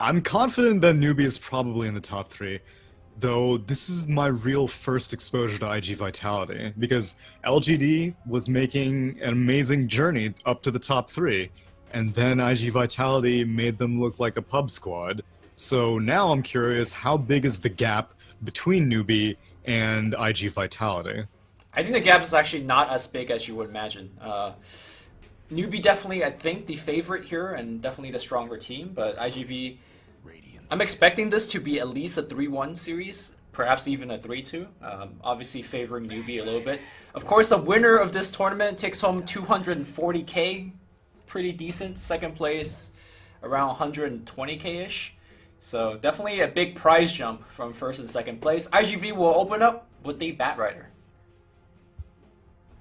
I'm confident that NewBee is probably in the top three, though this is my real first exposure to IG Vitality, because LGD was making an amazing journey up to the top three, and then IG Vitality made them look like a pub squad. So now I'm curious, how big is the gap between NewBee and IG Vitality? I think the gap is actually not as big as you would imagine. NewBee definitely, I think, the favorite here and definitely the stronger team, but IGV, I'm expecting this to be at least a 3-1 series, perhaps even a 3-2, obviously favoring NewBee a little bit. Of course, the winner of this tournament takes home 240k, pretty decent. Second place, around 120k-ish. So definitely a big prize jump from first and second place. IGV will open up with the Batrider.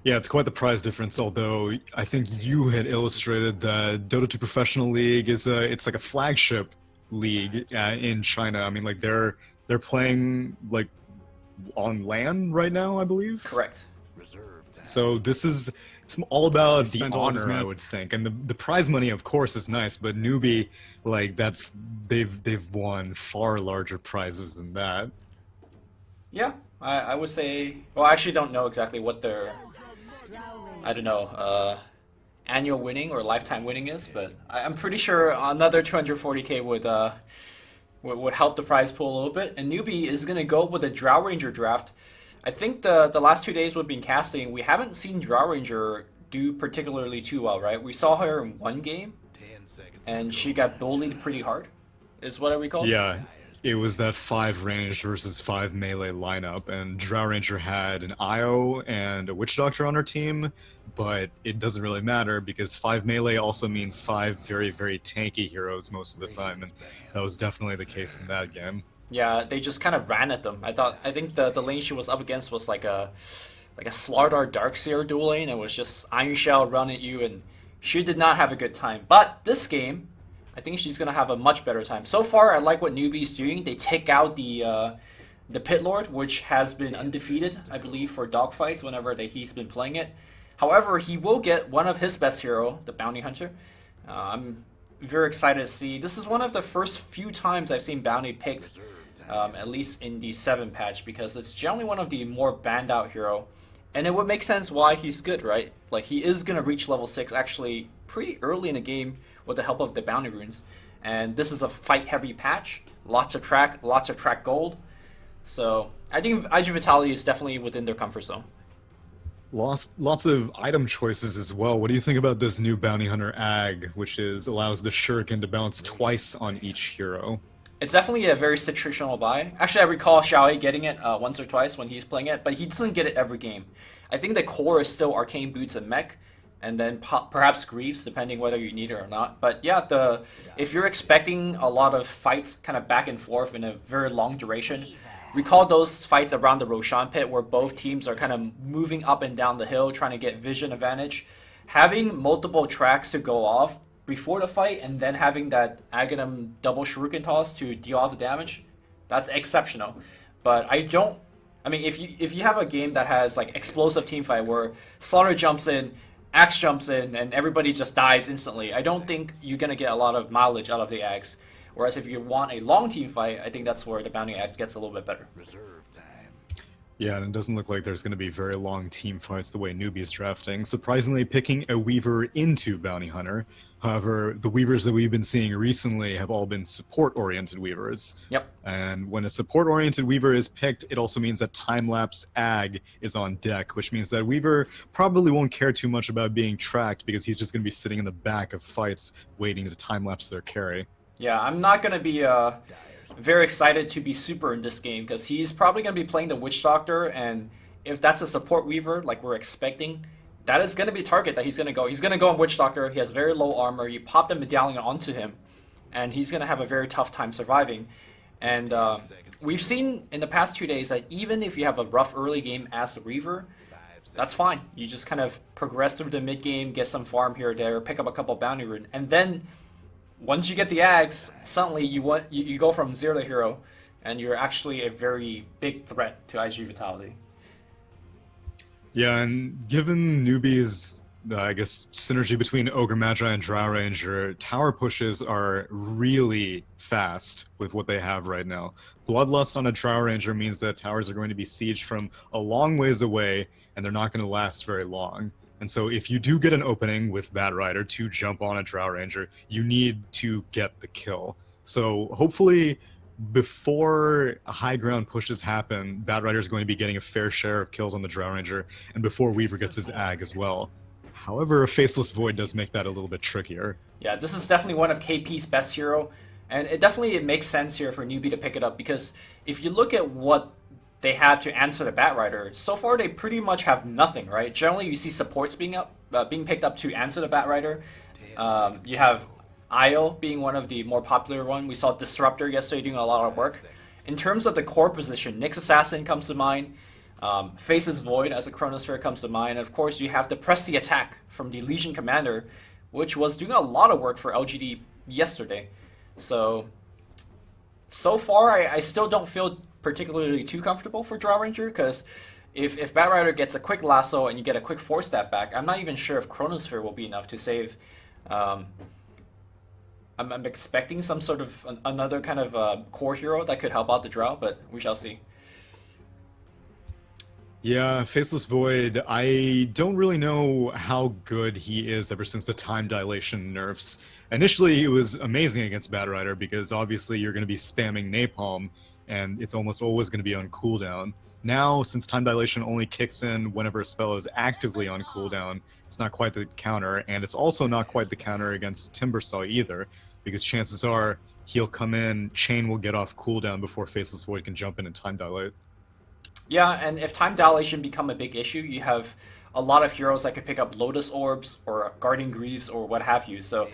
Yeah, it's quite the prize difference, although I think you had illustrated that Dota2 Professional League it's like a flagship league in China. I mean, like they're playing like on LAN right now, I believe. Correct. So it's all about the honor, I would think, and the prize money, of course, is nice. But NewBee, like they've won far larger prizes than that. Yeah, I would say. Well, I actually don't know exactly what their annual winning or lifetime winning is, but I'm pretty sure another 240k would help the prize pool a little bit. And NewBee is gonna go with a Drow Ranger draft. I think the last 2 days we've been casting, we haven't seen Drow Ranger do particularly too well, right? We saw her in one game, and she got bullied pretty hard, is what I recall. Yeah, it was that 5 ranged versus 5 melee lineup, and Drow Ranger had an IO and a Witch Doctor on her team, but it doesn't really matter because 5 melee also means 5 very, very tanky heroes most of the time, and that was definitely the case in that game. Yeah, they just kind of ran at them. I think the lane she was up against was like a Slardar Darkseer dual lane. It was just Iron Shell run at you, and she did not have a good time. But this game, I think she's gonna have a much better time. So far, I like what NewBee's doing. They take out the Pit Lord, which has been undefeated, I believe, for dogfights whenever he's been playing it. However, he will get one of his best hero, the Bounty Hunter. I'm very excited to see. This is one of the first few times I've seen Bounty picked, at least in the 7 patch, because it's generally one of the more banned out hero. And it would make sense why he's good, right? Like, he is going to reach level 6 actually pretty early in the game with the help of the Bounty Runes. And this is a fight-heavy patch. Lots of track gold. So, I think IG Vitality is definitely within their comfort zone. Lots of item choices as well. What do you think about this new Bounty Hunter Ag, which allows the Shuriken to bounce twice on each hero? It's definitely a very situational buy. Actually, I recall Xiaoyi getting it once or twice when he's playing it, but he doesn't get it every game. I think the core is still Arcane Boots and Mech, and then perhaps Greaves, depending whether you need it or not. But yeah, if you're expecting a lot of fights kind of back and forth in a very long duration, recall those fights around the Roshan pit where both teams are kind of moving up and down the hill trying to get vision advantage. Having multiple tracks to go off before the fight and then having that Aghanim double shuriken toss to deal all the damage, that's exceptional. But if you have a game that has like explosive teamfight where Slaughter jumps in, Axe jumps in, and everybody just dies instantly, I don't think you're gonna get a lot of mileage out of the Axe. Whereas if you want a long team fight, I think that's where the Bounty Axe gets a little bit better. Yeah, and it doesn't look like there's going to be very long team fights the way NewBee's drafting, surprisingly picking a Weaver into Bounty Hunter. However, the Weavers that we've been seeing recently have all been support-oriented Weavers. Yep. And when a support-oriented Weaver is picked, it also means that Time-Lapse Ag is on deck, which means that Weaver probably won't care too much about being tracked because he's just going to be sitting in the back of fights waiting to time-lapse their carry. Yeah, I'm not going to be very excited to be super in this game because he's probably going to be playing the Witch Doctor, and if that's a support Weaver like we're expecting, that is going to be a target that he's going to go. He's going to go on Witch Doctor. He has very low armor. You pop the medallion onto him, and he's going to have a very tough time surviving. And we've seen in the past 2 days that even if you have a rough early game as the Weaver, that's fine. You just kind of progress through the mid game, get some farm here or there, pick up a couple bounty rune, and then once you get the Ags, suddenly you go from 0 to hero, and you're actually a very big threat to IG Vitality. Yeah, and given NewBee's I guess, synergy between Ogre Magi and Drow Ranger, tower pushes are really fast with what they have right now. Bloodlust on a Drow Ranger means that towers are going to be sieged from a long ways away, and they're not going to last very long. And so if you do get an opening with Bat Rider to jump on a Drow Ranger, you need to get the kill. So hopefully before high ground pushes happen, Bat Rider is going to be getting a fair share of kills on the Drow Ranger, and before Weaver gets his ag as well. However, a Faceless Void does make that a little bit trickier. Yeah, this is definitely one of KP's best hero, and it makes sense here for NewBee to pick it up, because if you look at what they have to answer the Bat Rider, so far they pretty much have nothing, right? Generally, you see supports being picked up to answer the Bat Rider. You have Io being one of the more popular one. We saw Disruptor yesterday doing a lot of work. In terms of the core position, Nyx Assassin comes to mind. Faceless Void as a Chronosphere comes to mind. And of course, you have the Press the Attack from the Legion Commander, which was doing a lot of work for LGD yesterday. So far, I still don't feel particularly too comfortable for Drow Ranger, because if Bat Rider gets a quick lasso and you get a quick 4-step back, I'm not even sure if Chronosphere will be enough to save. I'm expecting some sort of another kind of core hero that could help out the Drow, but we shall see. Yeah, Faceless Void, I don't really know how good he is ever since the time dilation nerfs. Initially, it was amazing against Bat Rider because obviously you're going to be spamming Napalm, and it's almost always going to be on cooldown. Now, since time dilation only kicks in whenever a spell is actively on cooldown, it's not quite the counter, and it's also not quite the counter against Timbersaw either, because chances are he'll come in, Chain will get off cooldown before Faceless Void can jump in and time dilate. Yeah, and if time dilation become a big issue, you have a lot of heroes that could pick up Lotus Orbs or Guardian Greaves or what have you. So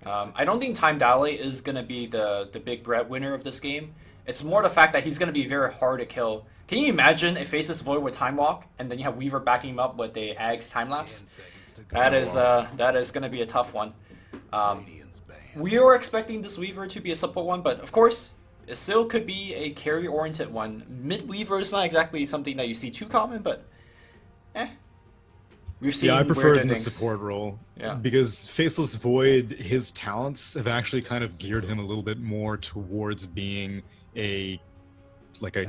I don't think time dilate is going to be the big breadwinner of this game. It's more the fact that he's going to be very hard to kill. Can you imagine if Faceless Void with Time Walk, and then you have Weaver backing him up with the Ags Time Lapse? That is going to be a tough one. We were expecting this Weaver to be a support one, but of course, it still could be a carry-oriented one. Mid-Weaver is not exactly something that you see too common, but we've seen. Yeah, I prefer it in the things. support role. Yeah. Because Faceless Void, his talents have actually kind of geared him a little bit more towards being a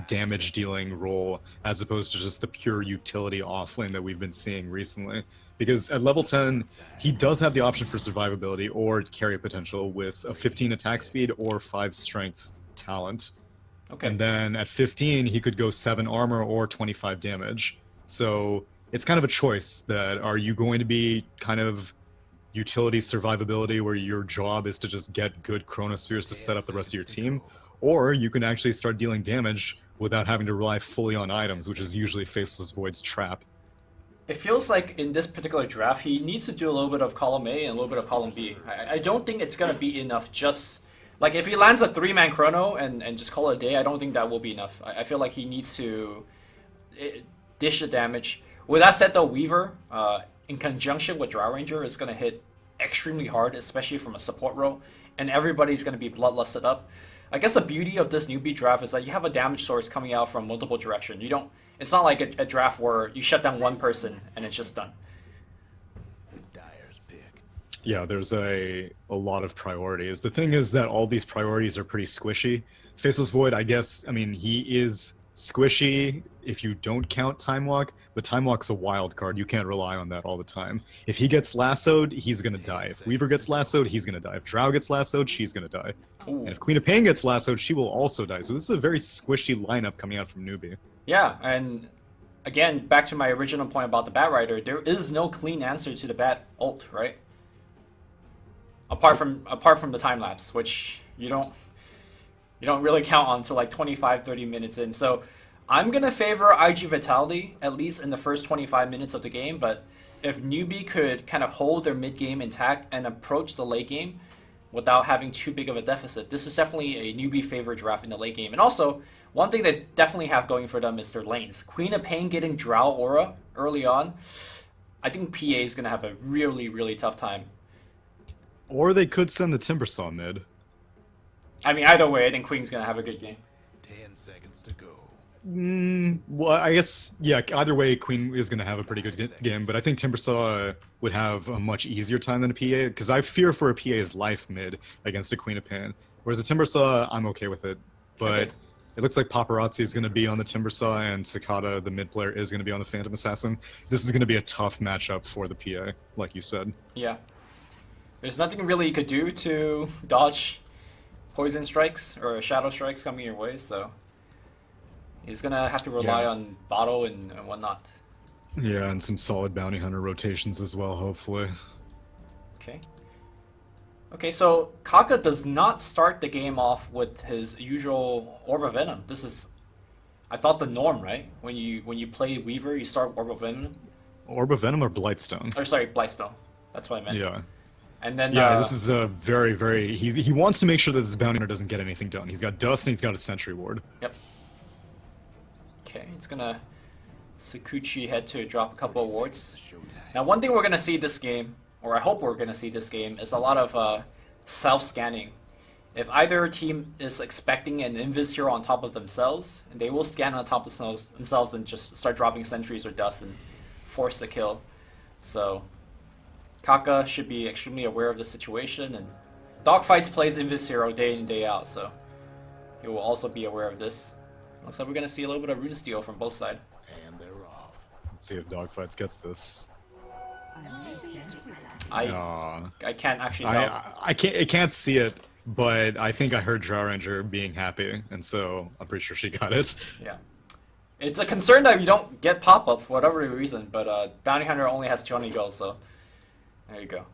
damage dealing role as opposed to just the pure utility offlane that we've been seeing recently. Because at level 10, he does have the option for survivability or carry potential with a 15 attack speed or 5 strength talent. Okay. And then at 15, he could go 7 armor or 25 damage. So it's kind of a choice that are you going to be kind of utility survivability where your job is to just get good chronospheres to set up the rest of your team, or you can actually start dealing damage without having to rely fully on items, which is usually Faceless Void's trap. It feels like in this particular draft, he needs to do a little bit of column A and a little bit of column B. I don't think it's going to be enough just... Like, if he lands a 3-man chrono and just call it a day, I don't think that will be enough. I feel like he needs to dish the damage. With that said, though, Weaver, in conjunction with Drow Ranger, is going to hit extremely hard, especially from a support row, and everybody's going to be bloodlusted up. I guess the beauty of this newbie draft is that you have a damage source coming out from multiple directions. You don't. It's not like a draft where you shut down one person and it's just done. Yeah, there's a lot of priorities. The thing is that all these priorities are pretty squishy. Faceless Void, I guess, I mean, he is squishy if you don't count Time Walk, but Time Walk's a wild card. You can't rely on that all the time. If he gets lassoed, he's going to die. If Weaver gets lassoed, he's going to die. If Drow gets lassoed, she's going to die. Ooh. And if Queen of Pain gets lassoed, she will also die. So this is a very squishy lineup coming out from NewBee. Yeah, and again, back to my original point about the Bat Rider, there is no clean answer to the Bat ult, right? Apart from the time lapse, which you don't really count on until like 25-30 minutes in. So I'm gonna favor IG Vitality at least in the first 25 minutes of the game. But if NewBee could kind of hold their mid game intact and approach the late game without having too big of a deficit, this is definitely a NewBee favorite draft in the late game. And also, one thing they definitely have going for them is their lanes. Queen of Pain getting Drow Aura early on, I think PA is gonna have a really, really tough time. Or they could send the Timbersaw mid. I mean, either way, I think Queen's gonna have a good game. 10 seconds to go. Well, I guess, yeah, either way, Queen is going to have a pretty good game, but I think Timbersaw would have a much easier time than a PA, because I fear for a PA's life mid against a Queen of Pain. Whereas a Timbersaw, I'm okay with it. But Okay. it looks like Paparazzi is going to be on the Timbersaw, and Cicada, the mid player, is going to be on the Phantom Assassin. This is going to be a tough matchup for the PA, like you said. Yeah. There's nothing really you could do to dodge poison strikes or shadow strikes coming your way, so he's gonna have to rely Yeah. on bottle and whatnot. Yeah, and some solid Bounty Hunter rotations as well, hopefully. Okay. Okay, so Kaka does not start the game off with his usual Orb of Venom. This is, I thought, the norm, right? When you play Weaver, you start Orb of Venom. Orb of Venom or Blightstone? Or sorry, Blightstone. That's what I meant. Yeah. And then Yeah, this is a very. He wants to make sure that this Bounty Hunter doesn't get anything done. He's got Dust and he's got a Sentry Ward. Yep. Okay, it's gonna Sakuchi head to drop a couple of wards. Now, one thing we're gonna see this game, or I hope we're gonna see this game, is a lot of self-scanning. If either team is expecting an Invis hero on top of themselves, they will scan on top of themselves and just start dropping sentries or dust and force the kill. So Kaka should be extremely aware of the situation, and Dogfights plays Invis hero day in and day out, so he will also be aware of this. Looks like we're gonna see a little bit of rune steal from both sides. And they're off. Let's see if Dogfights gets this. I can't actually tell. I can't see it, but I think I heard Drow Ranger being happy, and so I'm pretty sure she got it. Yeah. It's a concern that you don't get pop-up for whatever reason, but Bounty Hunter only has 20 gold, so there you go.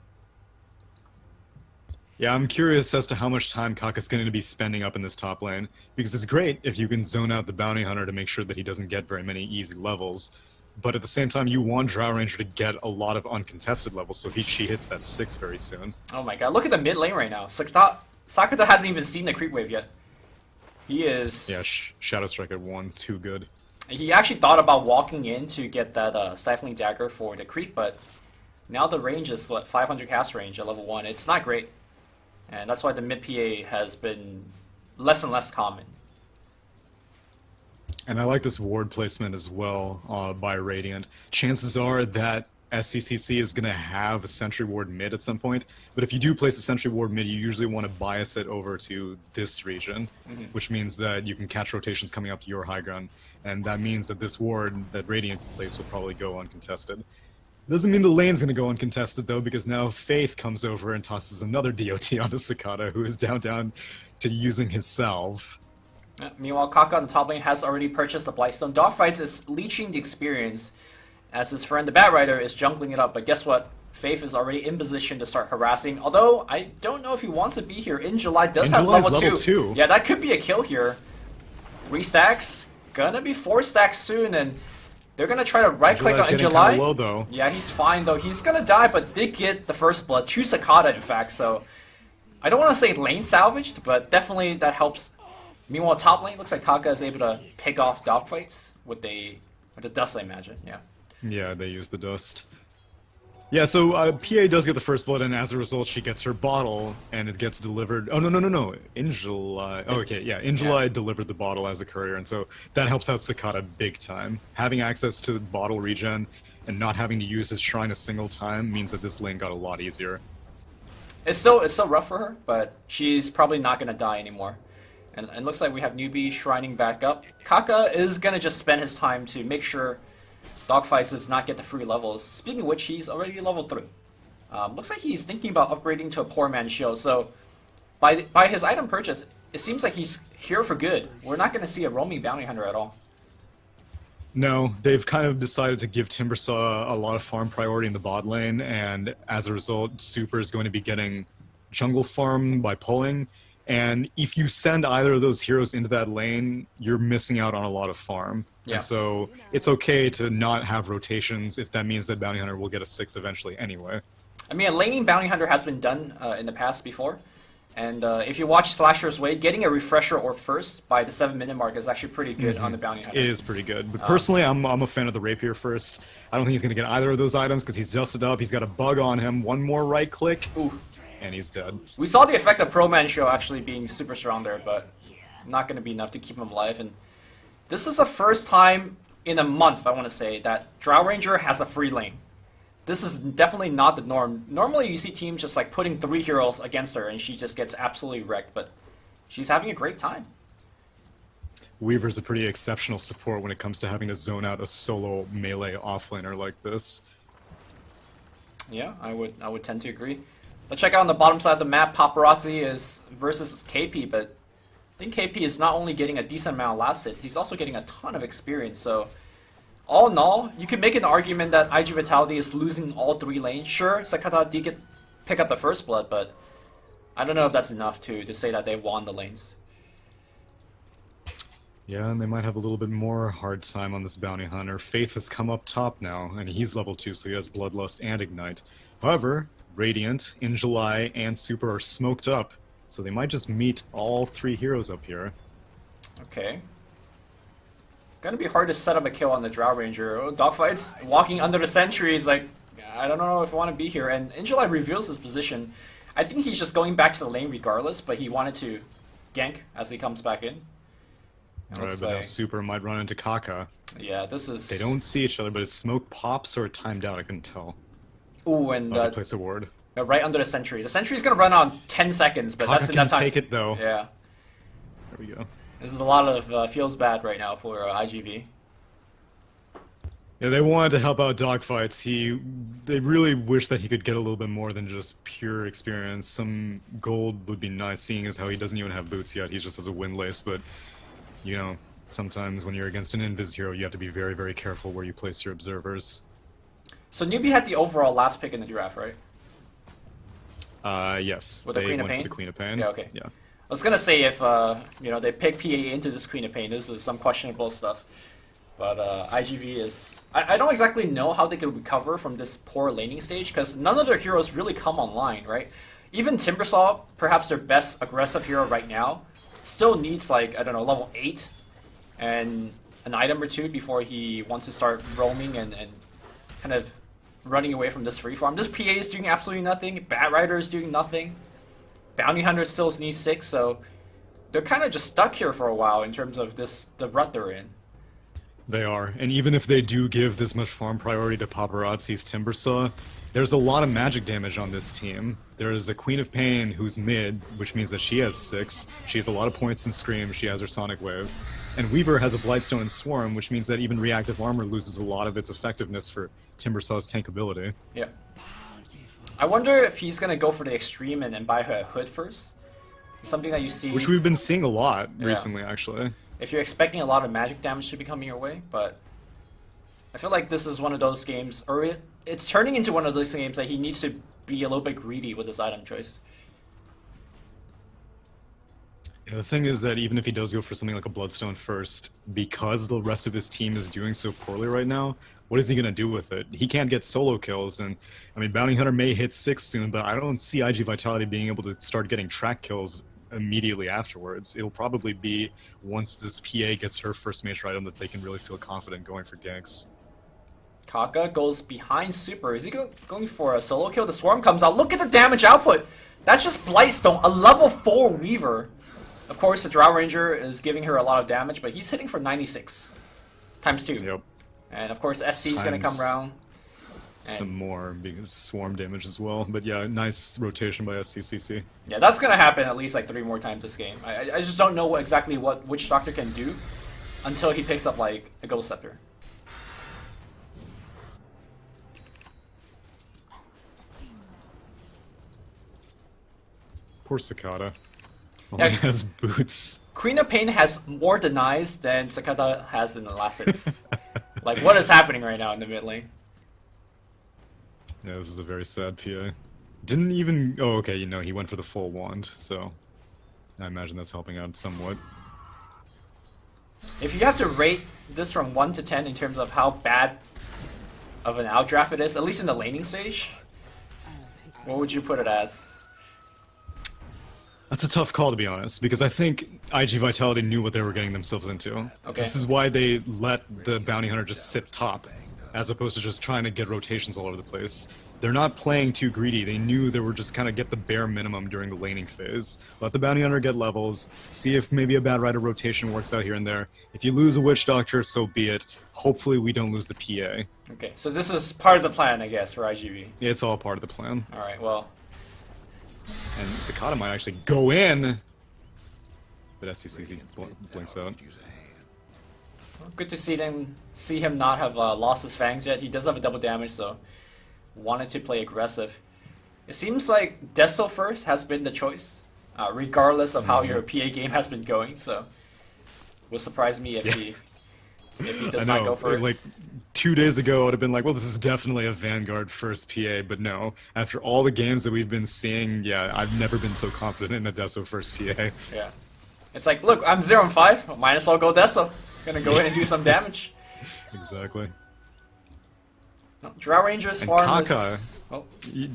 Yeah, I'm curious as to how much time Kaka's going to be spending up in this top lane, because it's great if you can zone out the Bounty Hunter to make sure that he doesn't get very many easy levels, but at the same time you want Drow Ranger to get a lot of uncontested levels, so she hits that 6 very soon. Oh my god, look at the mid lane right now. Sakata hasn't even seen the creep wave yet. He is... Yeah, Shadow Strike at 1's too good. He actually thought about walking in to get that Stifling Dagger for the creep, but now the range is, what, 500 cast range at level 1. It's not great. And that's why the mid PA has been less and less common. And I like this ward placement as well by Radiant. Chances are that SCCC is going to have a Sentry Ward mid at some point, but if you do place a Sentry Ward mid, you usually want to bias it over to this region, which means that you can catch rotations coming up to your high ground, and that means that this ward that Radiant plays will probably go uncontested. Doesn't mean the lane's going to go uncontested, though, because now Faith comes over and tosses another DOT onto Cicada, who is down to using his salve. Meanwhile, Kaka on the top lane has already purchased the Blightstone. Dogfights is leeching the experience as his friend the Bat Rider is jungling it up, but guess what? Faith is already in position to start harassing, although I don't know if he wants to be here. In July does have July's level 2. Yeah, that could be a kill here. 3 stacks, gonna be 4 stacks soon, and they're gonna try to right-click on July. Low, though. Yeah, he's fine though. He's gonna die, but did get the first blood. To Cicada, in fact, so I don't want to say lane salvaged, but definitely that helps. Meanwhile, top lane looks like Kaka is able to pick off Dogfights with the dust, I imagine. Yeah. Yeah, they use the dust. Yeah, so PA does get the first blood, and as a result, she gets her bottle, and it gets delivered. Oh, no. In July. Oh, okay, yeah. In July, delivered the bottle as a courier, and so that helps out Cicada big time. Having access to bottle regen and not having to use his shrine a single time means that this lane got a lot easier. It's still rough for her, but she's probably not going to die anymore. And it looks like we have NewBee shrining back up. Kaka is going to just spend his time to make sure Dogfights does not get the free levels. Speaking of which, he's already level 3. Looks like he's thinking about upgrading to a Poor Man's Shield. So by his item purchase, it seems like he's here for good. We're not going to see a roaming Bounty Hunter at all. No, they've kind of decided to give Timbersaw a lot of farm priority in the bot lane, and as a result, Super is going to be getting jungle farm by pulling. And if you send either of those heroes into that lane, you're missing out on a lot of farm. Yeah. And so it's okay to not have rotations if that means that Bounty Hunter will get a 6 eventually anyway. I mean, a laning Bounty Hunter has been done in the past before. And if you watch Slasher's Way, getting a refresher or first by the 7-minute mark is actually pretty good on the Bounty Hunter. It is pretty good. But personally, I'm a fan of the Rapier first. I don't think he's going to get either of those items because he's dusted up. He's got a bug on him. One more right click. Ooh. And he's dead. We saw the effect of Pro Man Show actually being super strong there, but not going to be enough to keep him alive. And This is the first time in a month, I want to say, that Drow Ranger has a free lane. This is definitely not the norm. Normally you see teams just like putting 3 heroes against her and she just gets absolutely wrecked, but she's having a great time. Weaver's a pretty exceptional support when it comes to having to zone out a solo melee offlaner like this. Yeah, I would tend to agree. Let's check out on the bottom side of the map. Paparazzi is versus KP, but I think KP is not only getting a decent amount of last hit, he's also getting a ton of experience. So all in all, you could make an argument that IG Vitality is losing all 3 lanes. Sure, Sakata did pick up the first blood, but I don't know if that's enough to say that they won the lanes. Yeah, and they might have a little bit more hard time on this bounty hunter. Faith has come up top now, and he's level 2, so he has Bloodlust and Ignite. However, Radiant, In July, and Super are smoked up, so they might just meet all 3 heroes up here. Okay. Gonna be hard to set up a kill on the Drow Ranger. Oh, dogfights walking under the sentries, like, I don't know if I want to be here. And In July reveals his position. I think he's just going back to the lane regardless, but he wanted to gank as he comes back in. Alright, but now Super might run into Kaka. Yeah, this is... They don't see each other, but his smoke pops or timed out, I couldn't tell. Ooh, and... they place a ward. Right under the sentry. The sentry's gonna run on 10 seconds, but Kaka that's enough time. can take it, though. Yeah. There we go. This is a lot of feels bad right now for IGV. Yeah, they wanted to help out dogfights. They really wish that he could get a little bit more than just pure experience. Some gold would be nice, seeing as how he doesn't even have boots yet. He just has a windlace, but, you know, sometimes when you're against an invis hero, you have to be very, very careful where you place your observers. So NewBee had the overall last pick in the draft, right? Yes. With the Queen of went Pain? for the Queen of Pain. Yeah, okay. Yeah. I was gonna say if you know, they pick PA into this Queen of Pain, this is some questionable stuff. But IGV is... I don't exactly know how they could recover from this poor laning stage, because none of their heroes really come online, right? Even Timbersaw, perhaps their best aggressive hero right now, still needs like, I don't know, level 8 and an item or 2 before he wants to start roaming and kind of running away from this free farm. This PA is doing absolutely nothing, Bat Rider is doing nothing, Bounty Hunter still needs 6, so they're kind of just stuck here for a while in terms of the rut they're in. They are, and even if they do give this much farm priority to Paparazzi's Timbersaw, there's a lot of magic damage on this team. There is a Queen of Pain who's mid, which means that she has 6. She has a lot of points in Scream, she has her Sonic Wave. And Weaver has a Blightstone and Swarm, which means that even reactive armor loses a lot of its effectiveness for Timbersaw's tankability. Yeah. I wonder if he's gonna go for the extreme and buy her a hood first. It's something that you see... Which we've been seeing a lot recently, actually. If you're expecting a lot of magic damage to be coming your way, but I feel like this is one of those games, or it's turning into one of those games that he needs to be a little bit greedy with his item choice. Yeah, the thing is that even if he does go for something like a Bloodstone first, because the rest of his team is doing so poorly right now, what is he going to do with it? He can't get solo kills, and I mean, Bounty Hunter may hit 6 soon, but I don't see IG Vitality being able to start getting track kills immediately afterwards. It'll probably be once this PA gets her first major item that they can really feel confident going for ganks. Kaka goes behind Super. Is he going for a solo kill? The Swarm comes out. Look at the damage output! That's just Blightstone, a level 4 Weaver. Of course, the Drow Ranger is giving her a lot of damage, but he's hitting for 96. Times 2. Yep. And of course, SC is going to come around. Some more, because Swarm damage as well. But yeah, nice rotation by SCCC. Yeah, that's going to happen at least like 3 more times this game. I just don't know exactly what which Doctor can do until he picks up like a Ghost Scepter. Poor Cicada. Yeah, Only has boots. Queen of Pain has more denies than Sakata has in the last 6. Like, what is happening right now in the mid lane? Yeah, this is a very sad PA. Didn't even... Oh, okay, you know, he went for the full wand, so... I imagine that's helping out somewhat. If you have to rate this from 1 to 10 in terms of how bad of an outdraft it is, at least in the laning stage, what would you put it as? That's a tough call, to be honest, because I think IG Vitality knew what they were getting themselves into. Okay. This is why they let the Bounty Hunter just sit top, as opposed to just trying to get rotations all over the place. they're not playing too greedy. They knew they were just kind of get the bare minimum during the laning phase. Let the bounty hunter get levels, see if maybe a bad rider rotation works out here and there. If you lose a witch doctor, so be it. Hopefully we don't lose the PA. Okay, so this is part of the plan, I guess, for IGV. It's all part of the plan. Alright, well. And Sakata might actually go in. But SCCC blinks out. Good to see him not have lost his fangs yet. He does have a double damage, so wanted to play aggressive. It seems like Deso first has been the choice, regardless of how your PA game has been going. So it would surprise me if he does not go for it. Like 2 days ago, I would have been like, well, this is definitely a Vanguard first PA, but no. After all the games that we've been seeing, yeah, I've never been so confident in a Deso first PA. Yeah. It's like, look, I'm 0-5. Might as well go Deso. Gonna go in and do some damage. Exactly. No, Drow Ranger's And farm Kaka, is... Oh.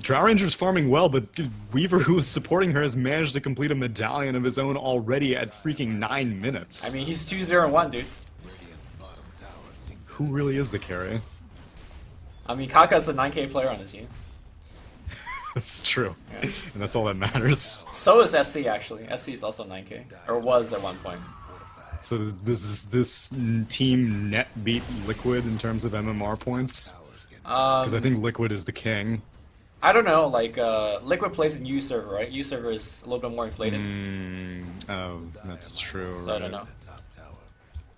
Drow Ranger's farming well, but Weaver, who is supporting her, has managed to complete a medallion of his own already at freaking 9 minutes. I mean, he's 2-0-1, dude. Who really is the carry? I mean, Kaka's a 9k player on his team. That's true. Yeah. And that's all that matters. So is SC, actually. SC is also 9k. Or was at one point. So this team net beat Liquid in terms of MMR points? Because I think Liquid is the king. I don't know, like, Liquid plays in U server, right? U server is a little bit more inflated. Oh, that's true. So right. I don't know.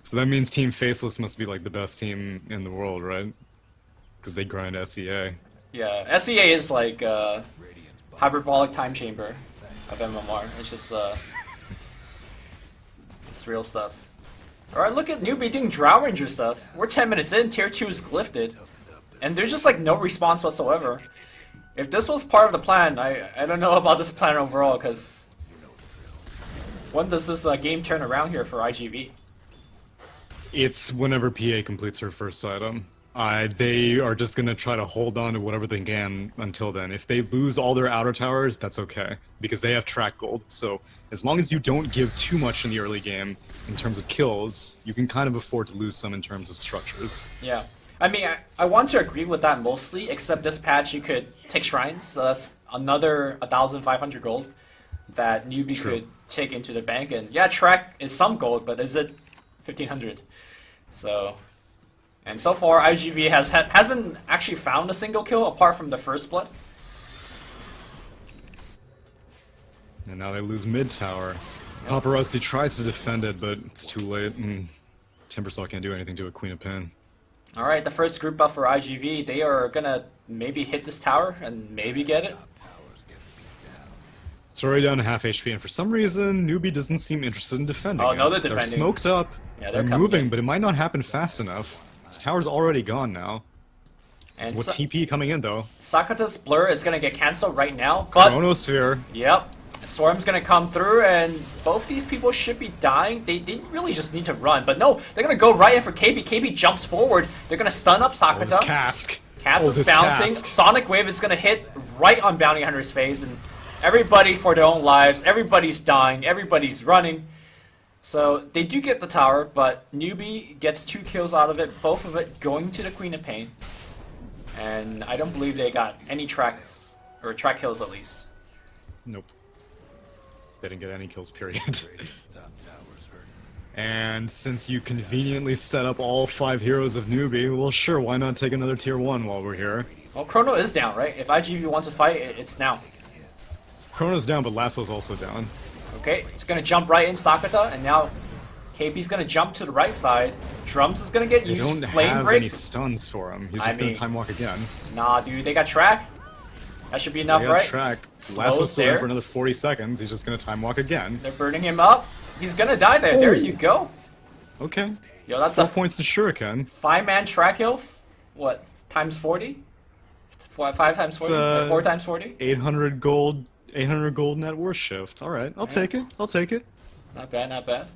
So that means Team Faceless must be like the best team in the world, right? Because they grind SEA. Yeah, SEA is like hyperbolic time chamber of MMR. It's just it's real stuff. Alright, look at NewBee doing Drow Ranger stuff. We're 10 minutes in, tier 2 is glyphed. And there's just like no response whatsoever. If this was part of the plan, I don't know about this plan overall, because when does this game turn around here for IGV? It's whenever PA completes her first item. They are just going to try to hold on to whatever they can until then. If they lose all their outer towers, that's okay, because they have track gold. So as long as you don't give too much in the early game in terms of kills, you can kind of afford to lose some in terms of structures. Yeah. I mean, I want to agree with that mostly, except this patch you could take shrines, so that's another 1,500 gold that NewBee could take into the bank. And yeah, track is some gold, but is it 1,500? So... And so far, IGV hasn't actually found a single kill apart from the first blood. And now they lose mid tower. Yep. Paparazzi tries to defend it, but it's too late, and Timbersaw can't do anything to a Queen of Pain. Alright, the first group buff for IGV, they are gonna maybe hit this tower and maybe get it. It's already down to half HP, and for some reason, NewBee doesn't seem interested in defending. Oh, no, they're defending. They're smoked up, Yeah, they're moving, but it might not happen fast enough. This tower's already gone now. And what TP coming in, though? Sakata's blur is gonna get cancelled right now, but... Chronosphere. Yep. Storm's gonna come through, and both these people should be dying. They really just need to run, but no, they're gonna go right in for KB. KB jumps forward. They're gonna stun up Sakata. Oh, this Cask. Cask is bouncing. Cask. Sonic Wave is gonna hit right on Bounty Hunter's face, and everybody for their own lives. Everybody's dying. Everybody's running. So they do get the tower, but NewBee gets 2 kills out of it, both of it going to the Queen of Pain. And I don't believe they got any tracks, or track kills at least. Nope. They didn't get any kills, period. And since you conveniently set up all 5 heroes of NewBee, well sure, why not take another tier 1 while we're here? Well, Chrono is down, right? If IGV wants to fight, it's now. Chrono's down, but Lasso's also down. Okay, it's gonna jump right in Sakata, and now KP's gonna jump to the right side. Drums is gonna get They used. don't Flame have break. any stuns for him. He's just gonna time walk again. Nah, dude, they got track. That should be enough, They got right? track. Slows Lasso's still there. there for another 40 seconds. He's just gonna time walk again. They're burning him up. He's gonna die there. There you go. Okay. Yo, that's 4 a points to Shuriken. 5-man track hill. What? Times 40? 5 times 40? 4 times 40? 800 gold. 800 gold net worth shift. All right, I'll take it. I'll take it. Not bad, not bad.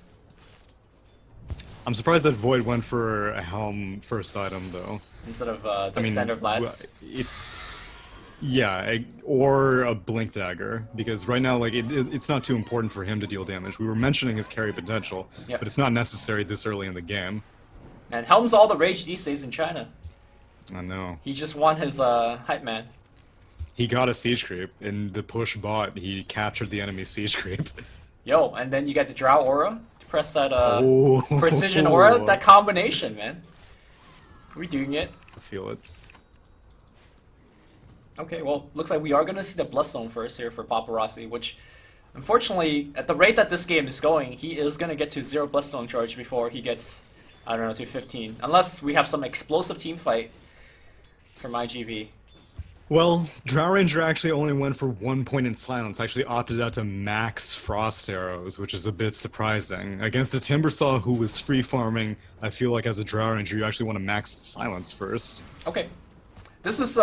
I'm surprised that Void went for a helm first item though. Instead of the standard lads. Yeah, or a blink dagger, because right now, like, it's not too important for him to deal damage. We were mentioning his carry potential, Yep. but it's not necessary this early in the game. And Helm's all the rage these days in China. I know. He just won his hype man. He got a siege creep. In the push bot, he captured the enemy siege creep. Yo, and then you get the Drow Aura to press that Oh. Precision Aura, that combination, man. We're doing it. I feel it. Okay, well, looks like we are going to see the Bloodstone first here for Paparazzi, which, unfortunately, at the rate that this game is going, he is going to get to 0 Bloodstone charge before he gets, I don't know, to 15. Unless we have some explosive team fight from IGV. Well, Drow Ranger actually only went for 1 point in silence, actually opted out to max Frost Arrows, which is a bit surprising. Against a Timbersaw who was free farming, I feel like as a Drow Ranger you actually want to max silence first. Okay. This is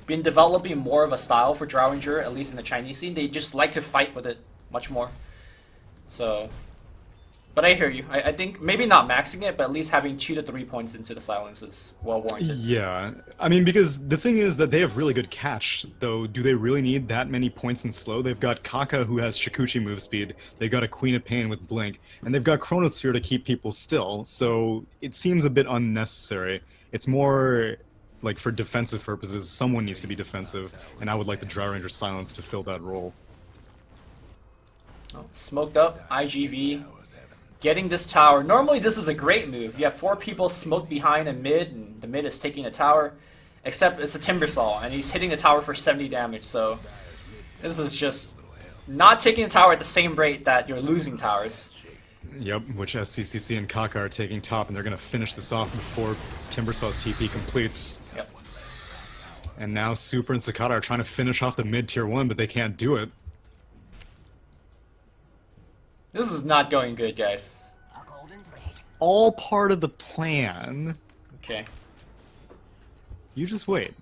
been developing more of a style for Drow Ranger, at least in the Chinese scene. They just like to fight with it much more. So, but I hear you. I think maybe not maxing it, but at least having 2 to 3 points into the silence is well warranted. Yeah, I mean, because the thing is that they have really good catch, though do they really need that many points in slow? They've got Kaka who has Shikuchi move speed, they've got a Queen of Pain with Blink, and they've got Chronosphere to keep people still, so it seems a bit unnecessary. It's more like for defensive purposes, someone needs to be defensive, and I would like the Drow Ranger silence to fill that role. Oh, smoked up, IGV. Getting this tower. Normally this is a great move. You have 4 people smoked behind a mid, and the mid is taking a tower. Except it's a Timbersaw, and he's hitting the tower for 70 damage, so this is just not taking the tower at the same rate that you're losing towers. Yep, which SCCC and Kaka are taking top, and they're going to finish this off before Timbersaw's TP completes. Yep. And now Super and Sakata are trying to finish off the mid tier 1, but they can't do it. This is not going good, guys. All part of the plan. Okay. You just wait.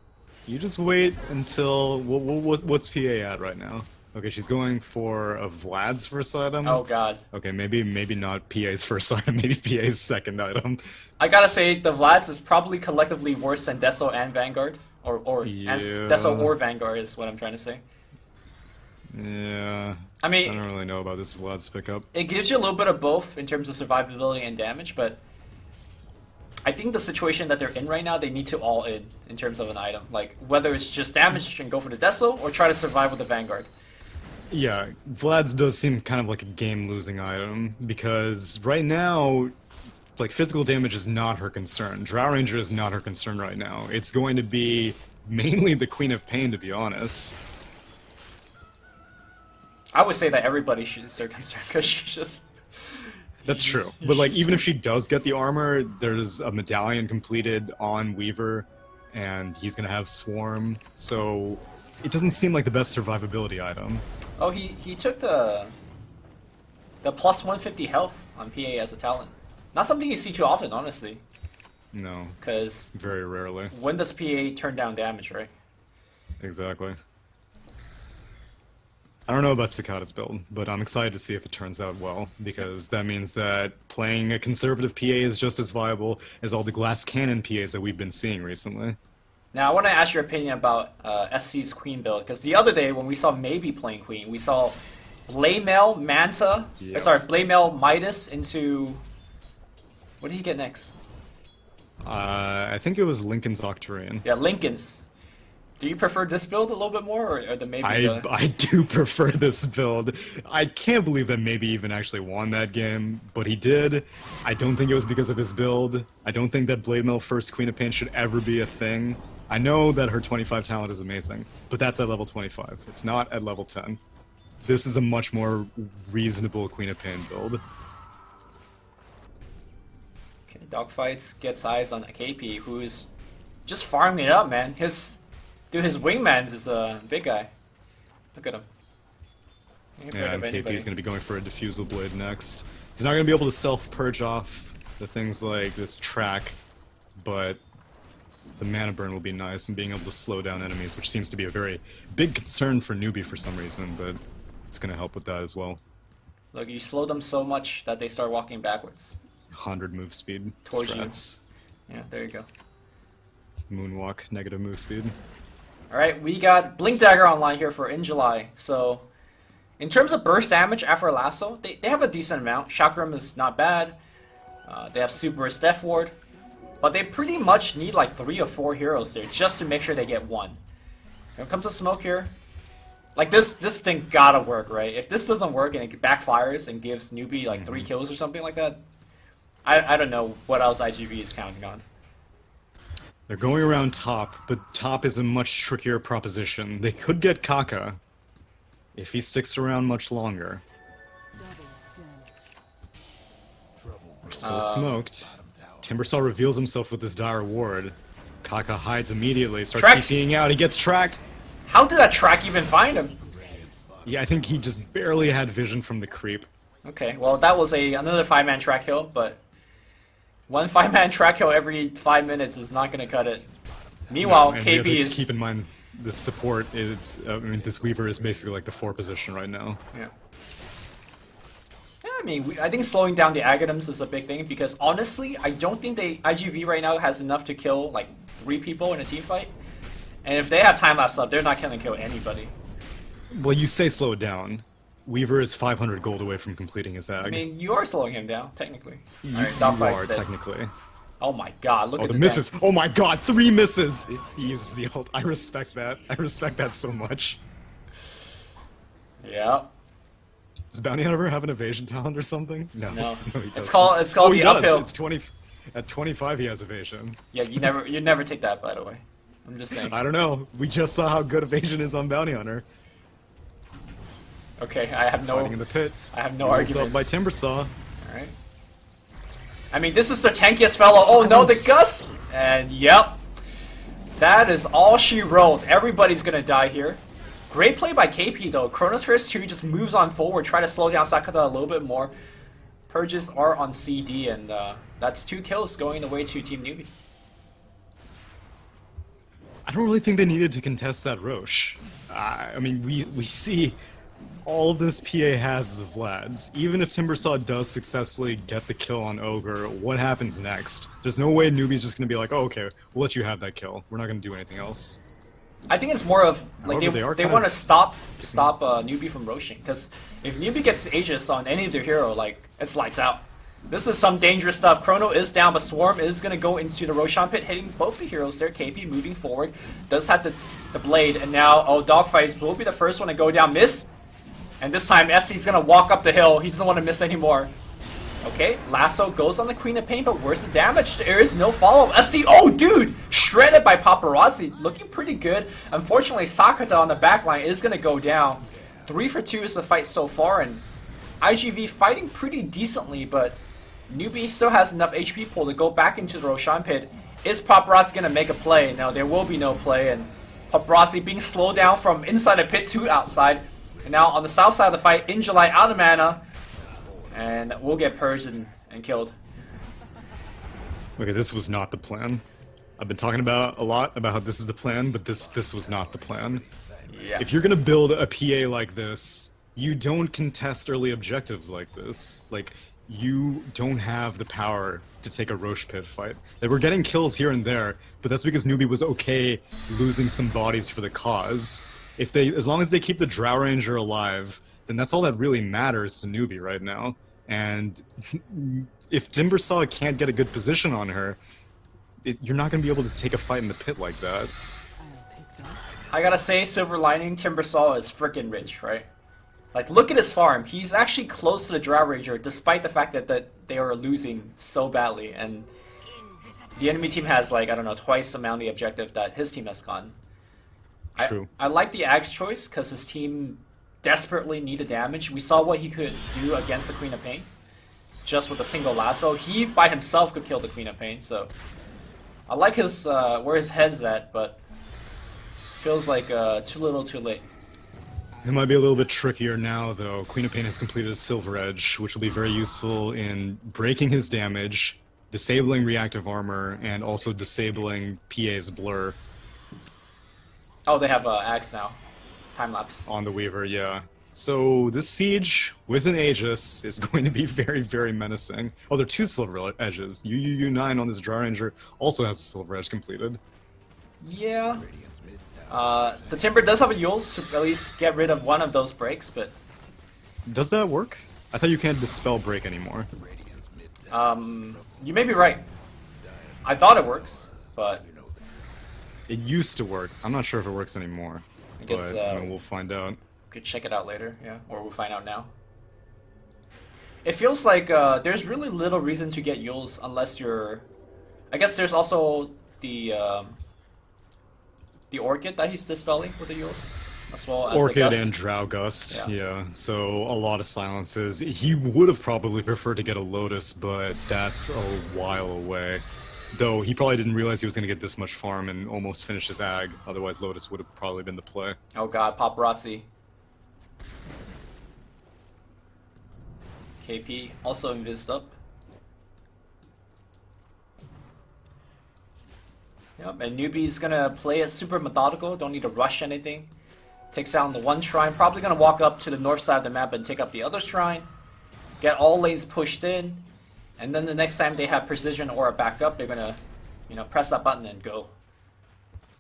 You just wait until... what's PA at right now? Okay, she's going for a Vlad's first item. Oh god. Okay, maybe not PA's first item, maybe PA's second item. I gotta say, the Vlads is probably collectively worse than Deso and Vanguard. Or Yeah. Deso or Vanguard is what I'm trying to say. Yeah. I mean, I don't really know about this Vlad's pickup. it gives you a little bit of both in terms of survivability and damage, but I think the situation that they're in right now, they need to all in terms of an item. Like, whether it's just damage and go for the Deso, or try to survive with the Vanguard. Yeah, Vlad's does seem kind of like a game-losing item, because right now, like, physical damage is not her concern. Drow Ranger is not her concern right now. It's going to be mainly the Queen of Pain, to be honest. I would say that everybody is their concern, because she's just... That's true. But, like, even if she does get the armor, there's a medallion completed on Weaver, and he's gonna have Swarm, so it doesn't seem like the best survivability item. Oh, he took the plus 150 health on PA as a talent. Not something you see too often, honestly. No. Because Very rarely. when does PA turn down damage, right? Exactly. I don't know about Sakata's build, but I'm excited to see if it turns out well, because that means that playing a conservative PA is just as viable as all the glass cannon PAs that we've been seeing recently. Now, I want to ask your opinion about SC's Queen build, because the other day when we saw Maybe playing Queen, we saw Blaymail Manta, Yep. sorry, Blaymail Midas into... What did he get next? I think it was Lincoln's Octarian. Yeah, Lincoln's. Do you prefer this build a little bit more, or the Maybe I do prefer this build. I can't believe that Maybe even actually won that game, but he did. I don't think it was because of his build. I don't think that Blademail first Queen of Pain should ever be a thing. I know that her 25 talent is amazing, but that's at level 25. It's not at level 10. This is a much more reasonable Queen of Pain build. Okay, Dogfights gets eyes on KP, who is just farming it up, man. His wingmans is a big guy. Look at him. Yeah, and KP is going to be going for a Diffusal Blade next. He's not going to be able to self-purge off the things like this track, but the mana burn will be nice, and being able to slow down enemies, which seems to be a very big concern for NewBee for some reason, but it's going to help with that as well. Look, you slow them so much that they start walking backwards. 100 move speed Towards strats. Yeah, there you go. Moonwalk, negative move speed. Alright, we got Blink Dagger online here for in July. So, in terms of burst damage after Lasso, they have a decent amount. Chakram is not bad. They have Super Death Ward. But they pretty much need like 3 or 4 heroes there just to make sure they get 1. Here comes the smoke here. Like this thing gotta work, right? If this doesn't work and it backfires and gives NewBee like 3 kills or something like that, I don't know what else IGV is counting on. They're going around top, but top is a much trickier proposition. They could get Kaka if he sticks around much longer. We're still smoked. Timbersaw reveals himself with this dire ward. Kaka hides immediately, starts TPing out, he gets tracked! How did that track even find him? Yeah, I think he just barely had vision from the creep. Okay, well that was another 5-man track hill, but one 5-man track hill every 5 minutes is not going to cut it. Meanwhile, no, KP is... Keep in mind, this support is... I mean, this Weaver is basically like the 4 position right now. Yeah. Yeah, I mean, I think slowing down the Aghanims is a big thing, because honestly, I don't think IGV right now has enough to kill like 3 people in a team fight. And if they have time-lapse up, they're not going to kill anybody. Well, you say slow it down. Weaver is 500 gold away from completing his ag. I mean, you are slowing him down, technically. You, Alright, you are, technically. Oh my god, look at the misses! Oh my god, 3 misses! He uses the ult. I respect that. I respect that so much. Yeah. Does Bounty Hunter have an evasion talent or something? No. No. He doesn't. It's called the uphill. It's 20... At 25 he has evasion. Yeah, you never take that, by the way. I'm just saying. I don't know. We just saw how good evasion is on Bounty Hunter. Okay, I have no... Fighting in the pit. I have no argument. by Timbersaw. Alright. I mean, this is the tankiest fellow. Oh no, the Gus! And yep. That is all she wrote. Everybody's gonna die here. Great play by KP though. Chronosphere's 2 just moves on forward, try to slow down Sakata a little bit more. Purges are on CD, and that's 2 kills going the way to Team NewBee. I don't really think they needed to contest that Roche. I mean, we see all this PA has is Vlad's. Even if Timbersaw does successfully get the kill on Ogre, what happens next? There's no way NewBee's just gonna be like, oh, okay, we'll let you have that kill. We're not gonna do anything else. I think it's more of like However, they want to stop NewBee from roaching, because if NewBee gets Aegis on any of their hero, like it's lights out. This is some dangerous stuff. Chrono is down, but Swarm is gonna go into the Roshan pit, hitting both the heroes there. KP moving forward, does have the blade, and now Dogfight will be the first one to go down. Miss, and this time SC's gonna walk up the hill. He doesn't want to miss anymore. Okay, Lasso goes on the Queen of Pain, but where's the damage? There is no follow-up. SC, oh dude! Shredded by Paparazzi, looking pretty good. Unfortunately, Sakata on the backline is gonna go down. 3 for 2 is the fight so far, and IGV fighting pretty decently, but NewBee still has enough HP pool to go back into the Roshan pit. Is Paparazzi gonna make a play? No, there will be no play, and Paparazzi being slowed down from inside the pit to outside. And now on the south side of the fight, Injulight out of mana, and we'll get purged and killed. Okay, this was not the plan. I've been talking a lot about how this is the plan, but this was not the plan. Yeah. If you're gonna build a PA like this, you don't contest early objectives like this. Like, you don't have the power to take a Roche pit fight. They were getting kills here and there, but that's because NewBee was okay losing some bodies for the cause. As long as they keep the Drow Ranger alive, then that's all that really matters to NewBee right now. And if Timbersaw can't get a good position on her, you're not going to be able to take a fight in the pit like that. I gotta say, silver lining, Timbersaw is freaking rich, right? Like, look at his farm. He's actually close to the Drow Ranger, despite the fact that they are losing so badly. And the enemy team has, like, I don't know, twice the amount of the objective that his team has gotten. True. I like the Axe choice, because his team desperately needed damage. We saw what he could do against the Queen of Pain, just with a single lasso. He, by himself, could kill the Queen of Pain, so I like his where his head's at, but feels like too little too late. It might be a little bit trickier now, though. Queen of Pain has completed a Silver Edge, which will be very useful in breaking his damage, disabling reactive armor, and also disabling PA's blur. Oh, they have Axe now. Time-lapse. On the Weaver, yeah. So this siege with an Aegis is going to be very, very menacing. Oh, there are 2 Silver Edges. UUU9 on this Drow Ranger also has a Silver Edge completed. Yeah. The Timber does have a Yules to at least get rid of one of those breaks, but... Does that work? I thought you can't dispel break anymore. You may be right. I thought it works, but... It used to work. I'm not sure if it works anymore. I guess But we'll find out. we could check it out later, yeah, or we'll find out now. It feels like there's really little reason to get Yules unless you're. I guess there's also the Orchid that he's dispelling with the Yules, as well as Orchid the Gust. and Drow Gust, Yeah. yeah. So a lot of silences. He would have probably preferred to get a Lotus, but that's a while away. Though he probably didn't realize he was going to get this much farm and almost finish his ag. Otherwise, Lotus would have probably been the play. Oh god, paparazzi. KP also invised up. Yep, and NewBee's gonna play it super methodical, don't need to rush anything. Takes down the one shrine, probably gonna walk up to the north side of the map and take up the other shrine. Get all lanes pushed in, and then the next time they have precision or a backup, they're gonna, press that button and go.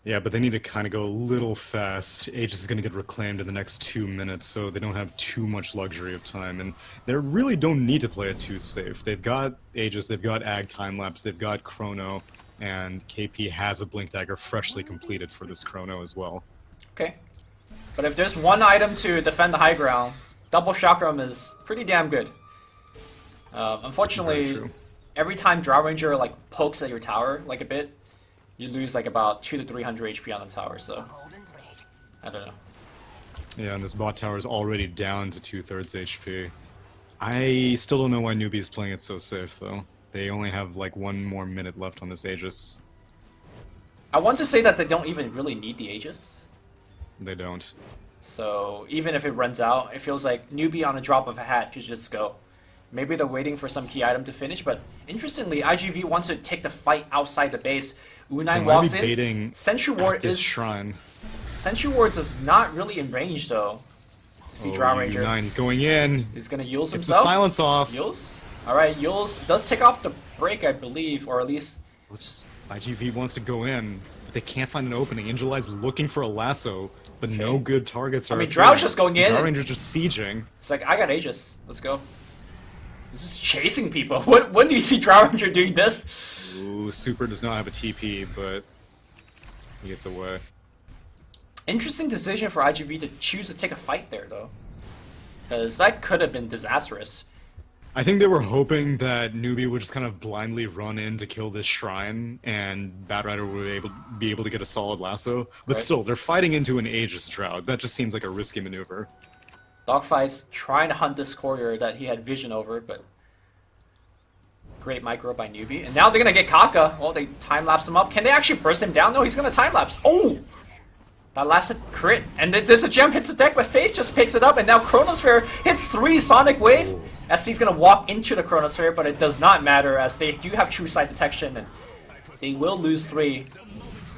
Yeah, but they need to kind of go a little fast. Aegis is going to get reclaimed in the next 2 minutes, so they don't have too much luxury of time. And they really don't need to play it too safe. They've got Aegis, they've got Ag Timelapse, they've got Chrono, and KP has a Blink Dagger freshly completed for this Chrono as well. Okay. But if there's one item to defend the high ground, double chakram is pretty damn good. Unfortunately, every time Drow Ranger like pokes at your tower like a bit, you lose like about 200 to 300 HP on the tower, so I don't know. Yeah, and this bot tower is already down to 2/3 HP. I still don't know why NewBee is playing it so safe, though. They only have like 1 more minute left on this Aegis. I want to say that they don't even really need the Aegis. They don't. So even if it runs out, it feels like NewBee on a drop of a hat could just go. Maybe they're waiting for some key item to finish, but interestingly, IGV wants to take the fight outside the base. U9 walks in. Sentry Ward is shrine. Sentry Wards is not really in range though. See Drow Ranger. U9, he's going in. He's gonna Yules Gets himself. the silence off. Yules. Alright, Yules does take off the break, I believe, or at least IGV wants to go in, but they can't find an opening. Angelai's looking for a lasso, but no good targets are. I mean, Drow's just going in. Drow Ranger's just sieging. It's like, I got Aegis. Let's go. He's just chasing people. When do you see Drow Ranger doing this? Ooh, Super does not have a TP, but he gets away. Interesting decision for IGV to choose to take a fight there, though. Because that could have been disastrous. I think they were hoping that NewBee would just kind of blindly run in to kill this shrine, and Batrider would be able to get a solid lasso. But still, they're fighting into an Aegis Drought. That just seems like a risky maneuver. Dogfight's trying to hunt this courier that he had vision over, but great micro by NewBee. And now they're gonna get Kaka. Oh, they time-lapse him up. Can they actually burst him down? No, he's gonna time-lapse. Oh! That lasted crit. And there's a gem hits the deck, but Faith just picks it up, and now Chronosphere hits 3 Sonic Wave. SC's gonna walk into the Chronosphere, but it does not matter as they do have true sight detection, and they will lose 3.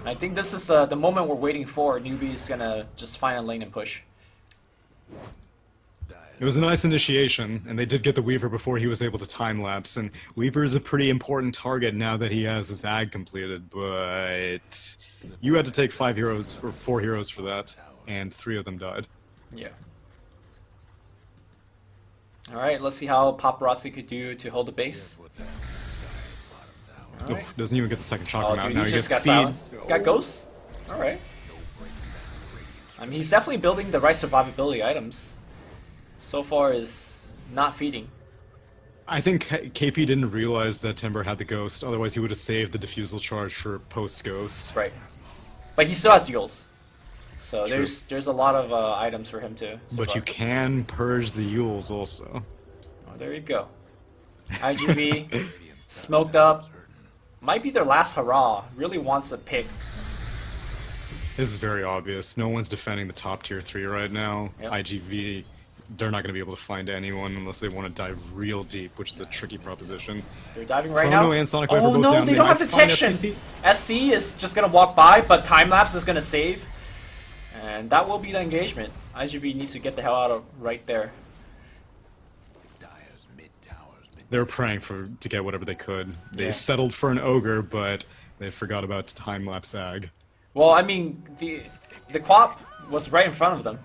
And I think this is the moment we're waiting for. NewBee's gonna just find a lane and push. It was a nice initiation, and they did get the Weaver before he was able to time-lapse, and Weaver is a pretty important target now that he has his ag completed, but you had to take 5 heroes, or 4 heroes for that, and 3 of them died. Yeah. Alright, let's see how Paparazzi could do to hold the base. Right. Doesn't even get the second chakram out. Dude, Now he he just gets got seed. silenced. Got ghosts? Alright. I mean, he's definitely building the right survivability items. So far is not feeding. I think KP didn't realize that Timber had the ghost, otherwise he would have saved the diffusal charge for post-ghost. Right. But he still has Yules. So True. there's a lot of items for him to survive. But you can purge the Yules also. Oh, there you go. IGV, smoked up. Might be their last hurrah. Really wants to pick. This is very obvious. No one's defending the top tier 3 right now. Yep. IGV, they're not going to be able to find anyone unless they want to dive real deep, which is a tricky proposition. They're diving right Chrono now. and Sonic Wave are Oh both no, down. they They don't have might find detection. SCC. SC is just gonna walk by, but Timelapse is gonna save. And that will be the engagement. IGV needs to get the hell out of right there. They were praying to get whatever they could. They Yeah. settled for an ogre, but they forgot about time-lapse ag. Well, I mean, the Quap was right in front of them.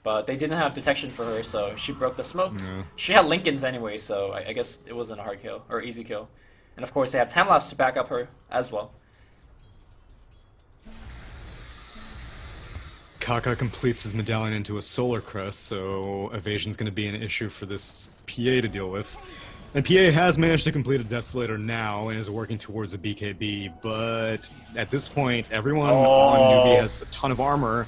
But they didn't have detection for her, so she broke the smoke. Yeah. She had Lincolns anyway, so I guess it wasn't a hard kill, or easy kill. And of course they have Timelapse to back up her as well. Kaka completes his medallion into a solar crest, so evasion's going to be an issue for this PA to deal with. And PA has managed to complete a Desolator now and is working towards a BKB, but at this point, everyone on NewBee has a ton of armor.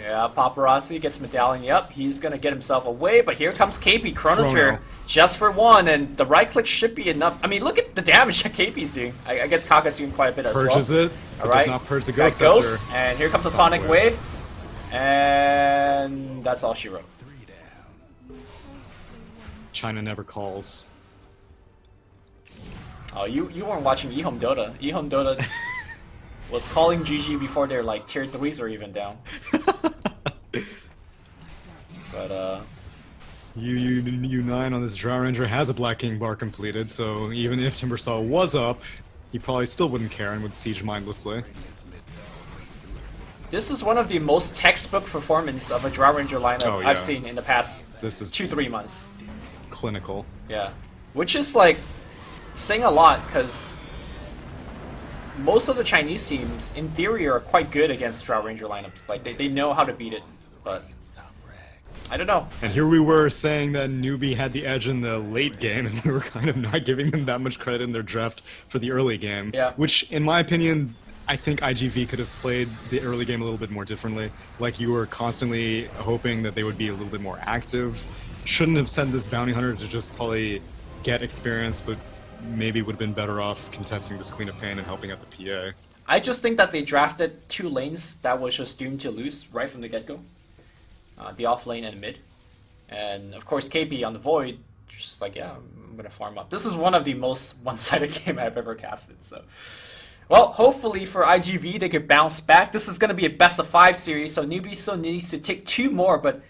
Yeah, Paparazzi gets medallion. Yep, he's gonna get himself away, but here comes KP, Chronosphere, just for one, and the right click should be enough. I mean, look at the damage that KP's doing. I guess Kaka's doing quite a bit as well. Purges it, but does not purge the Ghost Scepter. And here comes the Sonic Wave, and that's all she wrote. China never calls. Oh, you weren't watching eHome Dota. eHome Dota was calling GG before their like tier 3s were even down. But U9 on this Drow Ranger has a Black King bar completed, so even if Timbersaw was up, he probably still wouldn't care and would siege mindlessly. This is one of the most textbook performance of a Drow Ranger lineup I've seen in the past this is 2-3 months. Clinical. Yeah, which is like saying a lot because most of the Chinese teams, in theory, are quite good against Drow Ranger lineups. Like they know how to beat it, but I don't know. And here we were saying that NewBee had the edge in the late game, and we were kind of not giving them that much credit in their draft for the early game. Yeah. Which, in my opinion, I think IGV could have played the early game a little bit more differently. Like you were constantly hoping that they would be a little bit more active. Shouldn't have sent this bounty hunter to just probably get experience, but maybe would have been better off contesting this Queen of Pain and helping out the PA. I just think that they drafted 2 lanes that was just doomed to lose right from the get-go. The off lane and mid. And of course KP on the Void, just like, yeah, I'm gonna farm up. This is one of the most one-sided game I've ever casted, so. Well, hopefully for IGV they could bounce back. This is gonna be a best of 5 series, so NewBee still needs to take 2 more, but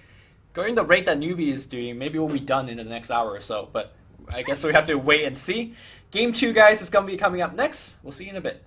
going the rate that NewBee is doing, maybe we'll be done in the next hour or so, but I guess we have to wait and see. Game 2, guys, is gonna be coming up next. We'll see you in a bit.